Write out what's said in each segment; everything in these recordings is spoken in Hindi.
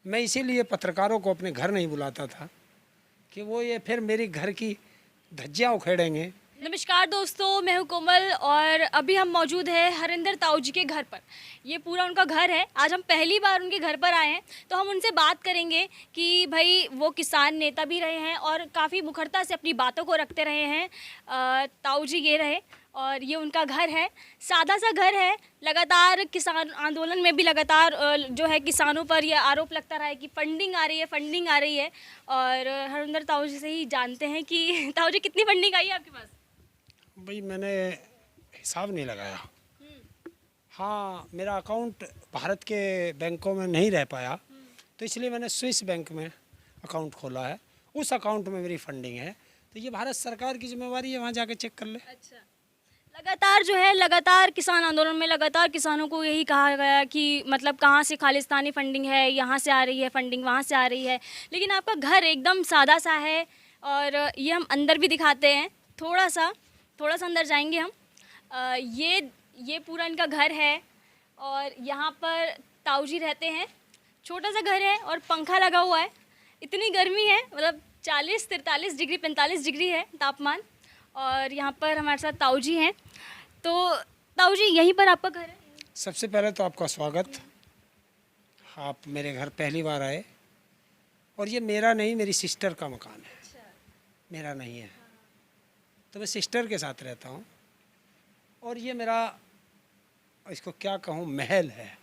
मैं इसीलिए पत्रकारों को अपने घर नहीं बुलाता था कि वो ये फिर मेरी घर की धज्जियाँ उखेड़ेंगे। नमस्कार दोस्तों, मैं हूं कोमल और अभी हम मौजूद हैं हरिंदर ताऊ जी के घर पर। ये पूरा उनका घर है। आज हम पहली बार उनके घर पर आए हैं, तो हम उनसे बात करेंगे कि भाई वो किसान नेता भी रहे हैं और काफ़ी मुखरता से अपनी बातों को रखते रहे हैं। ताऊ जी ये रहे और ये उनका घर है। सादा सा घर है। लगातार किसान आंदोलन में भी लगातार जो है किसानों पर यह आरोप लगता रहा है कि फंडिंग आ रही है, फंडिंग आ रही है। और हरिंदर ताऊ जी से ही जानते हैं कि ताऊ जी कितनी फंडिंग आई है आपके पास? भाई मैंने हिसाब नहीं लगाया। हाँ, मेरा अकाउंट भारत के बैंकों में नहीं रह पाया, तो इसलिए मैंने स्विस बैंक में अकाउंट खोला है। उस अकाउंट में मेरी फंडिंग है, तो ये भारत सरकार की जिम्मेवारी है, वहाँ जाके चेक कर ले। अच्छा, लगातार जो है लगातार किसान आंदोलन में लगातार किसानों को यही कहा गया कि मतलब कहाँ से खालिस्तानी फंडिंग है, यहाँ से आ रही है फंडिंग, वहाँ से आ रही है। लेकिन आपका घर एकदम सादा सा है और ये हम अंदर भी दिखाते हैं। थोड़ा सा अंदर जाएंगे हम। ये पूरा इनका घर है और यहाँ पर ताऊ जी रहते हैं। छोटा सा घर है और पंखा लगा हुआ है। इतनी गर्मी है, मतलब 40, 43 डिग्री, 45 डिग्री है तापमान। और यहाँ पर हमारे साथ ताऊ जी हैं। तो ताऊ जी, यहीं पर आपका घर है? सबसे पहले तो आपका स्वागत। आप मेरे घर पहली बार आए। और ये मेरा नहीं, मेरी सिस्टर का मकान है। मेरा नहीं है, तो मैं सिस्टर के साथ रहता हूँ। और ये मेरा, इसको क्या कहूँ, महल है,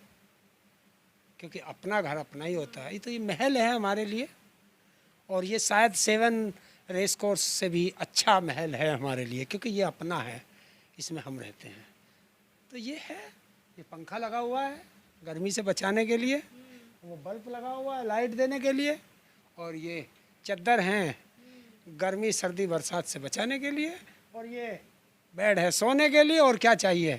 क्योंकि अपना घर अपना ही होता है। तो ये महल है हमारे लिए। और ये शायद 7 रेस कोर्स से भी अच्छा महल है हमारे लिए, क्योंकि ये अपना है, इसमें हम रहते हैं। तो ये है, ये पंखा लगा हुआ है गर्मी से बचाने के लिए, वो बल्ब लगा हुआ है लाइट देने के लिए, और ये चद्दर हैं गर्मी सर्दी बरसात से बचाने के लिए, और ये बेड है सोने के लिए। और क्या चाहिए?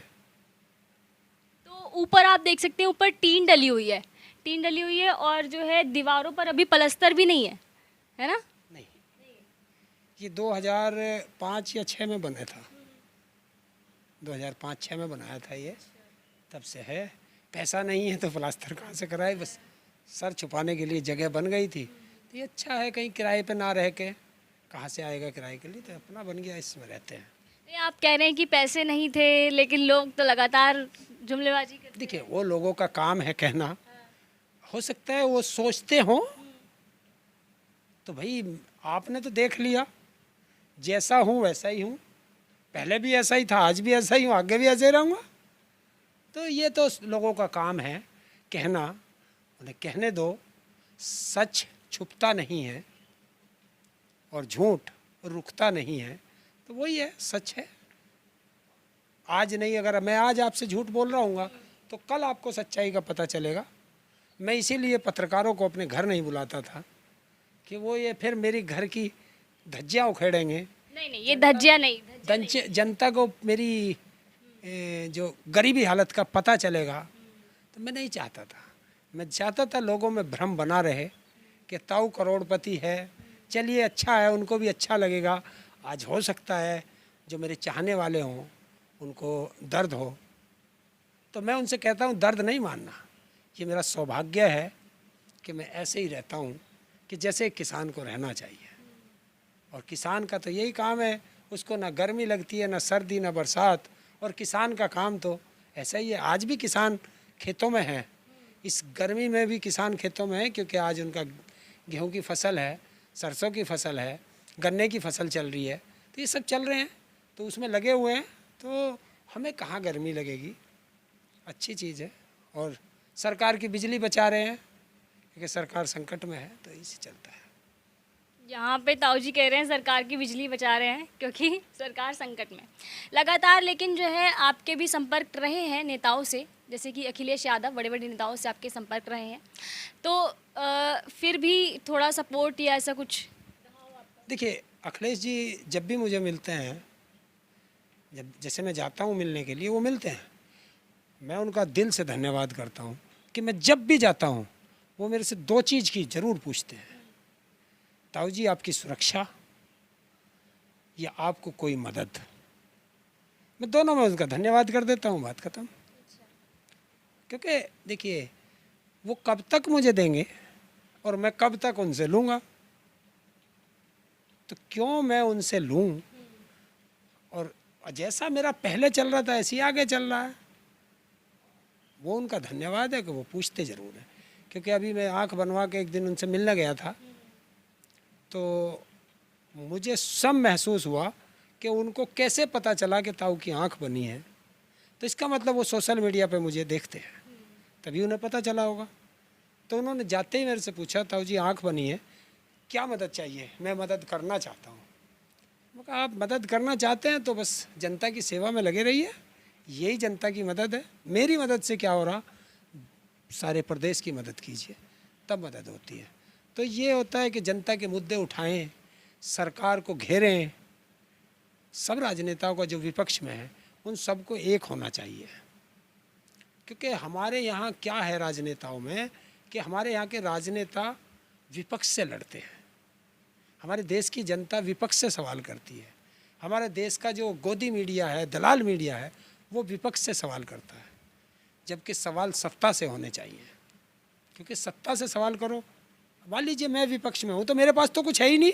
तो ऊपर आप देख सकते हैं, ऊपर टीन डली हुई है। टीन डली हुई है और जो है दीवारों पर अभी प्लास्टर भी नहीं है ना? नहीं, ये 2005 या 6 में बना था। 2005-6 में बनाया था ये, तब से है। पैसा नहीं है तो प्लास्टर कहाँ से कराए, बस सर छुपाने के लिए जगह बन गई थी। तो ये अच्छा है, कहीं किराए पे ना रह के, कहाँ से आएगा किराए के लिए, तो अपना बन गया, इसमें रहते हैं। ये आप कह रहे हैं कि पैसे नहीं थे, लेकिन लोग तो लगातार जुमलेबाजी करते हैं। देखिए, वो लोगों का काम है कहना। हो सकता है वो सोचते हों, तो भाई आपने तो देख लिया, जैसा हूँ वैसा ही हूँ। पहले भी ऐसा ही था, आज भी ऐसा ही हूँ, आगे भी ऐसे ही रहूँगा। तो ये तो लोगों का काम है कहना, उन्हें कहने दो। सच छुपता नहीं है और झूठ रुकता नहीं है, तो वही है, सच है। आज नहीं, अगर मैं आज आपसे झूठ बोल रहा हूँ तो कल आपको सच्चाई का पता चलेगा। मैं इसीलिए पत्रकारों को अपने घर नहीं बुलाता था कि वो ये फिर मेरी घर की धज्जियाँ उखेड़ेंगे। नहीं, ये धज्जियाँ नहीं। जनता को मेरी जो गरीबी हालत का पता चलेगा, तो मैं नहीं चाहता था। मैं चाहता था लोगों में भ्रम बना रहे कि ताऊ करोड़पति है, चलिए अच्छा है, उनको भी अच्छा लगेगा। आज हो सकता है जो मेरे चाहने वाले हों उनको दर्द हो, तो मैं उनसे कहता हूँ दर्द नहीं मानना। ये मेरा सौभाग्य है कि मैं ऐसे ही रहता हूँ कि जैसे किसान को रहना चाहिए। और किसान का तो यही काम है, उसको ना गर्मी लगती है, ना सर्दी, ना बरसात। और किसान का काम तो ऐसा ही है। आज भी किसान खेतों में हैं, इस गर्मी में भी किसान खेतों में है, क्योंकि आज उनका गेहूं की फसल है, सरसों की फसल है, गन्ने की फसल चल रही है। तो ये सब चल रहे हैं, तो उसमें लगे हुए हैं। तो हमें कहाँ गर्मी लगेगी, अच्छी चीज़ है। और सरकार की बिजली बचा रहे हैं, क्योंकि सरकार संकट में है, तो इसी चलता है। यहाँ पे ताऊ जी कह रहे हैं सरकार की बिजली बचा रहे हैं क्योंकि सरकार संकट में लगातार। लेकिन जो है आपके भी संपर्क रहे हैं नेताओं से, जैसे कि अखिलेश यादव, बड़े बड़े नेताओं से आपके संपर्क रहे हैं, तो फिर भी थोड़ा सपोर्ट या ऐसा कुछ? देखिए, अखिलेश जी जब भी मुझे मिलते हैं, जब जैसे मैं जाता हूँ मिलने के लिए, वो मिलते हैं, मैं उनका दिल से धन्यवाद करता हूँ कि मैं जब भी जाता हूँ वो मेरे से 2 चीज़ की ज़रूर पूछते हैं। ताऊ जी, आपकी सुरक्षा या आपको कोई मदद। मैं दोनों में उनका धन्यवाद कर देता हूँ, बात खत्म। क्योंकि देखिए, वो कब तक मुझे देंगे और मैं कब तक उनसे लूँगा? तो क्यों मैं उनसे लूँ? और जैसा मेरा पहले चल रहा था ऐसे ही आगे चल रहा है। वो उनका धन्यवाद है कि वो पूछते ज़रूर हैं, क्योंकि अभी मैं आँख बनवा के एक दिन उनसे मिलने गया था, तो मुझे सब महसूस हुआ कि उनको कैसे पता चला कि ताऊ की आँख बनी है। तो इसका मतलब वो सोशल मीडिया पे मुझे देखते हैं, तभी उन्हें पता चला होगा। तो उन्होंने जाते ही मेरे से पूछा, ताऊ जी आँख बनी है, क्या मदद चाहिए? मैं मदद करना चाहता हूँ। मैं कहा आप मदद करना चाहते हैं तो बस जनता की सेवा में लगे रहिए, यही जनता की मदद है। मेरी मदद से क्या हो रहा, सारे प्रदेश की मदद कीजिए, तब मदद होती है। तो ये होता है कि जनता के मुद्दे उठाएं, सरकार को घेरें। सब राजनेताओं का जो विपक्ष में है उन सबको एक होना चाहिए, क्योंकि हमारे यहाँ क्या है राजनेताओं में कि हमारे यहाँ के राजनेता विपक्ष से लड़ते हैं। हमारे देश की जनता विपक्ष से सवाल करती है। हमारे देश का जो गोदी मीडिया है, दलाल मीडिया है, वो विपक्ष से सवाल करता है, जबकि सवाल सत्ता से होने चाहिए। क्योंकि सत्ता से सवाल करो, मान लीजिए मैं विपक्ष में हूँ तो मेरे पास तो कुछ है ही नहीं,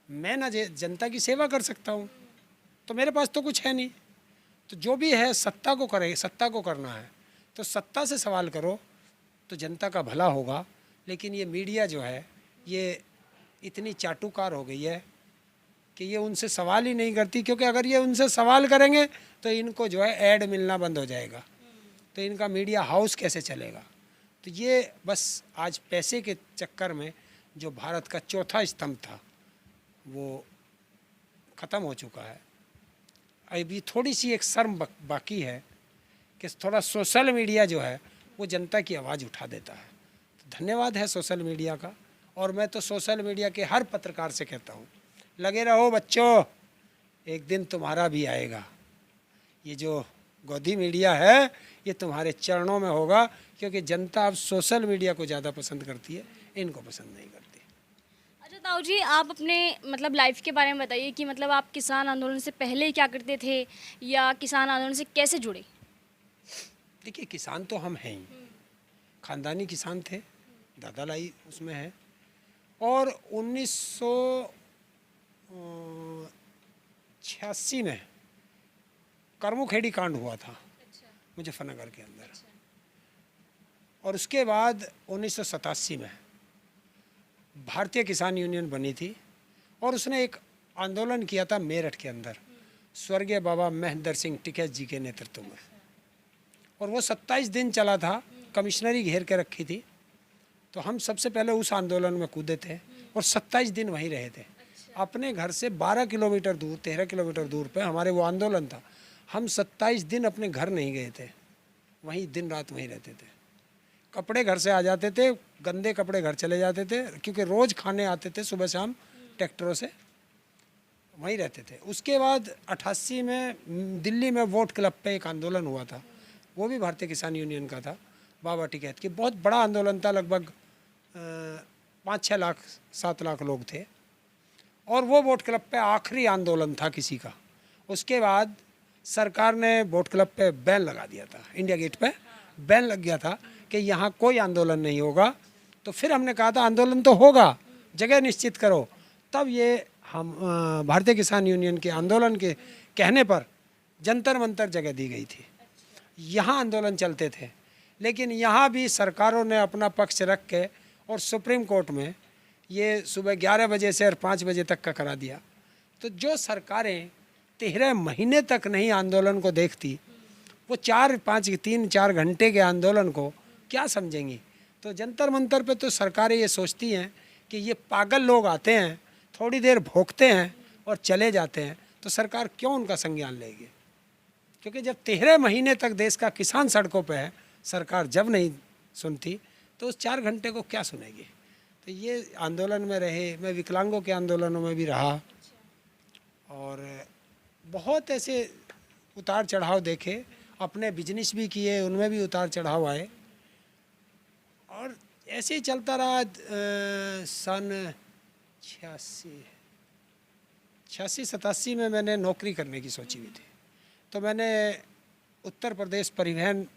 मैं ना जनता की सेवा कर सकता हूँ, तो मेरे पास तो कुछ है नहीं। तो जो भी है सत्ता को करे, सत्ता को करना है तो सत्ता से सवाल करो तो जनता का भला होगा। लेकिन ये मीडिया जो है ये इतनी चाटुकार हो गई है कि ये उनसे सवाल ही नहीं करती, क्योंकि अगर ये उनसे सवाल करेंगे तो इनको जो है ऐड मिलना बंद हो जाएगा, तो इनका मीडिया हाउस कैसे चलेगा। तो ये बस आज पैसे के चक्कर में जो भारत का चौथा स्तंभ था वो ख़त्म हो चुका है। अभी थोड़ी सी एक शर्म बाकी है कि थोड़ा सोशल मीडिया जो है वो जनता की आवाज़ उठा देता है। तो धन्यवाद है सोशल मीडिया का। और मैं तो सोशल मीडिया के हर पत्रकार से कहता हूँ, लगे रहो बच्चों, एक दिन तुम्हारा भी आएगा। ये जो गोदी मीडिया है ये तुम्हारे चरणों में होगा, क्योंकि जनता अब सोशल मीडिया को ज़्यादा पसंद करती है, इनको पसंद नहीं करती। अच्छा ताऊ जी, आप अपने मतलब लाइफ के बारे में बताइए कि मतलब आप किसान आंदोलन से पहले क्या करते थे या किसान आंदोलन से कैसे जुड़े? देखिए किसान तो हम हैं ही, ख़ानदानी किसान थे, दादा लाई उसमें है। और 1986 में करमुखेड़ी कांड हुआ था मुजफ्फरनगर के अंदर। और उसके बाद 1987 में भारतीय किसान यूनियन बनी थी और उसने एक आंदोलन किया था मेरठ के अंदर, स्वर्गीय बाबा महेंद्र सिंह टिकैत जी के नेतृत्व में। और वो 27 दिन चला था, कमिश्नरी घेर के रखी थी। तो हम सबसे पहले उस आंदोलन में कूदे थे और 27 दिन वहीं रहे थे। अपने घर से 12 किलोमीटर दूर, 13 किलोमीटर दूर पे हमारे वो आंदोलन था। हम 27 दिन अपने घर नहीं गए थे, वहीं दिन रात वहीं रहते थे। कपड़े घर से आ जाते थे, गंदे कपड़े घर चले जाते थे, क्योंकि रोज़ खाने आते थे सुबह शाम ट्रैक्टरों से, वहीं रहते थे। उसके बाद 88 में दिल्ली में वोट क्लब पे एक आंदोलन हुआ था, वो भी भारतीय किसान यूनियन का था, बाबा टिकैत की। बहुत बड़ा आंदोलन था, लगभग 5-6 लाख 7 लाख लोग थे। और वो वोट क्लब पे आखिरी आंदोलन था किसी का। उसके बाद सरकार ने वोट क्लब पे बैन लगा दिया था, इंडिया गेट पे बैन लग गया था कि यहाँ कोई आंदोलन नहीं होगा। तो फिर हमने कहा था आंदोलन तो होगा, जगह निश्चित करो। तब ये हम भारतीय किसान यूनियन के आंदोलन के कहने पर जंतर मंतर जगह दी गई थी, यहाँ आंदोलन चलते थे। लेकिन यहाँ भी सरकारों ने अपना पक्ष रख के और सुप्रीम कोर्ट में ये सुबह 11 बजे से और 5 बजे तक का करा दिया। तो जो सरकारें 13 महीने तक नहीं आंदोलन को देखती, वो 3-4 घंटे के आंदोलन को क्या समझेंगी। तो जंतर मंतर पे तो सरकारें ये सोचती हैं कि ये पागल लोग आते हैं, थोड़ी देर भोंकते हैं और चले जाते हैं, तो सरकार क्यों उनका संज्ञान लेगी। क्योंकि जब 13 महीने तक देश का किसान सड़कों पे है, सरकार जब नहीं सुनती तो उस 4 घंटे को क्या सुनेगी। तो ये आंदोलन में रहे, मैं विकलांगों के आंदोलनों में भी रहा और बहुत ऐसे उतार चढ़ाव देखे, अपने बिजनेस भी किए, उनमें भी उतार चढ़ाव आए। और ऐसे ही चलता रहा। सन 86-87 में मैंने नौकरी करने की सोची हुई थी, तो मैंने उत्तर प्रदेश परिवहन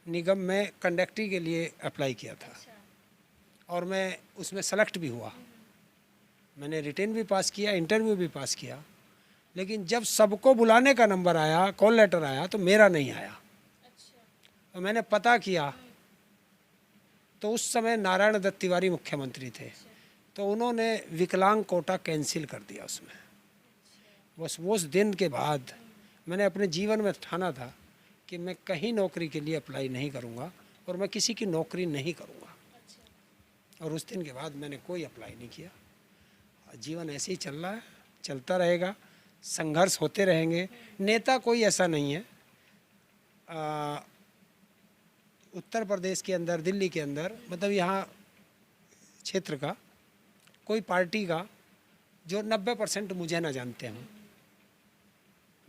निगम में कंडक्टरी के लिए अप्लाई किया था। और मैं उसमें सेलेक्ट भी हुआ। मैंने रिटेन भी पास किया, इंटरव्यू भी पास किया, लेकिन जब सबको बुलाने का नंबर आया, कॉल लेटर आया, तो मेरा नहीं आया। तो मैंने पता किया तो उस समय नारायण दत्त तिवारी मुख्यमंत्री थे, तो उन्होंने विकलांग कोटा कैंसिल कर दिया उसमें। बस उस दिन के बाद मैंने अपने जीवन में ठाना था कि मैं कहीं नौकरी के लिए अप्लाई नहीं करूंगा और मैं किसी की नौकरी नहीं करूंगा। और उस दिन के बाद मैंने कोई अप्लाई नहीं किया। जीवन ऐसे ही चल रहा है, चलता रहेगा, संघर्ष होते रहेंगे। नेता कोई ऐसा नहीं है उत्तर प्रदेश के अंदर, दिल्ली के अंदर, मतलब यहाँ क्षेत्र का कोई पार्टी का जो 90% मुझे ना जानते हों।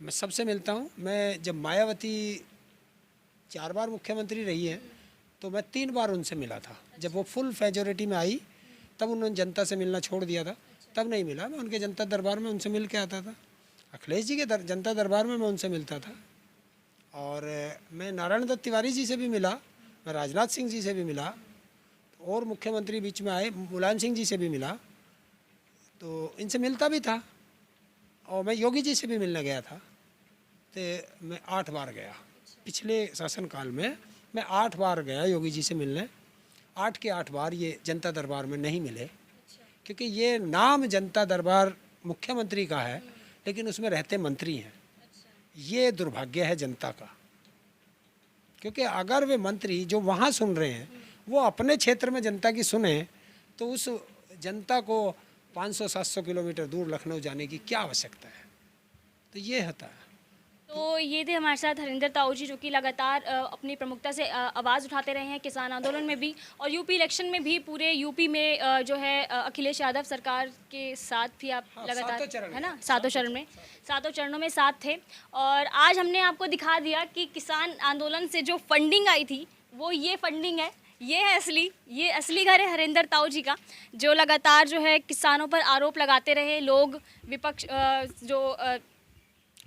मैं सबसे मिलता हूँ। मैं जब मायावती 4 बार मुख्यमंत्री रही है तो मैं 3 बार उनसे मिला था। जब वो फुल मेजॉरिटी में आई तब उन्होंने जनता से मिलना छोड़ दिया था, तब नहीं मिला। मैं उनके जनता दरबार में उनसे मिल के आता था। अखिलेश जी के जनता दरबार में मैं उनसे मिलता था। और मैं नारायण दत्त तिवारी जी से भी मिला, मैं राजनाथ सिंह जी से भी मिला, और मुख्यमंत्री बीच में आए मुलायम सिंह जी से भी मिला, तो इनसे मिलता भी था। और मैं योगी जी से भी मिलने गया था, तो मैं 8 बार गया। पिछले शासनकाल में मैं 8 बार गया योगी जी से मिलने। 8 के 8 बार ये जनता दरबार में नहीं मिले, क्योंकि ये नाम जनता दरबार मुख्यमंत्री का है, लेकिन उसमें रहते मंत्री हैं। ये दुर्भाग्य है जनता का, क्योंकि अगर वे मंत्री जो वहाँ सुन रहे हैं वो अपने क्षेत्र में जनता की सुने, तो उस जनता को 500-700 किलोमीटर दूर लखनऊ जाने की क्या आवश्यकता है। तो ये होता है। तो ये थे हमारे साथ हरिंदर ताऊ जी, जो कि लगातार अपनी प्रमुखता से आवाज़ उठाते रहे हैं किसान आंदोलन में भी, और यूपी इलेक्शन में भी। पूरे यूपी में जो है अखिलेश यादव सरकार के साथ भी आप लगातार, है ना, सातों चरणों में साथ थे। और आज हमने आपको दिखा दिया कि किसान आंदोलन से जो फंडिंग आई थी वो ये फंडिंग है। ये है ये असली घर है हरिंदर ताऊ जी का, जो लगातार जो है किसानों पर आरोप लगाते रहे। लोग विपक्ष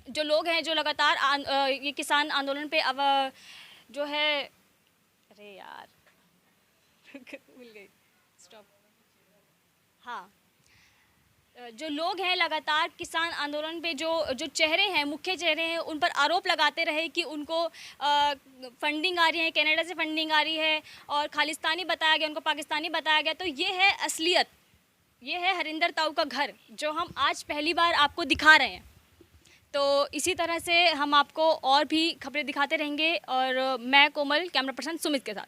जो लोग हैं जो लगातार ये किसान आंदोलन पे अब जो है, अरे यार भूल गई, स्टॉप। हाँ, जो लोग हैं लगातार किसान आंदोलन पे जो चेहरे हैं, मुख्य चेहरे हैं, उन पर आरोप लगाते रहे कि उनको फंडिंग आ रही है, कनाडा से फंडिंग आ रही है, और खालिस्तानी बताया गया, उनको पाकिस्तानी बताया गया। तो ये है असलियत, ये है हरिंदर ताऊ का घर, जो हम आज पहली बार आपको दिखा रहे हैं। तो इसी तरह से हम आपको और भी खबरें दिखाते रहेंगे, और मैं कोमल, कैमरा पर्सन सुमित के साथ।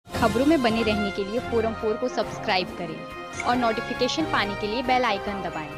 खबरों में बने रहने के लिए फोरम 4 को सब्सक्राइब करें और नोटिफिकेशन पाने के लिए बेल आइकन दबाएं।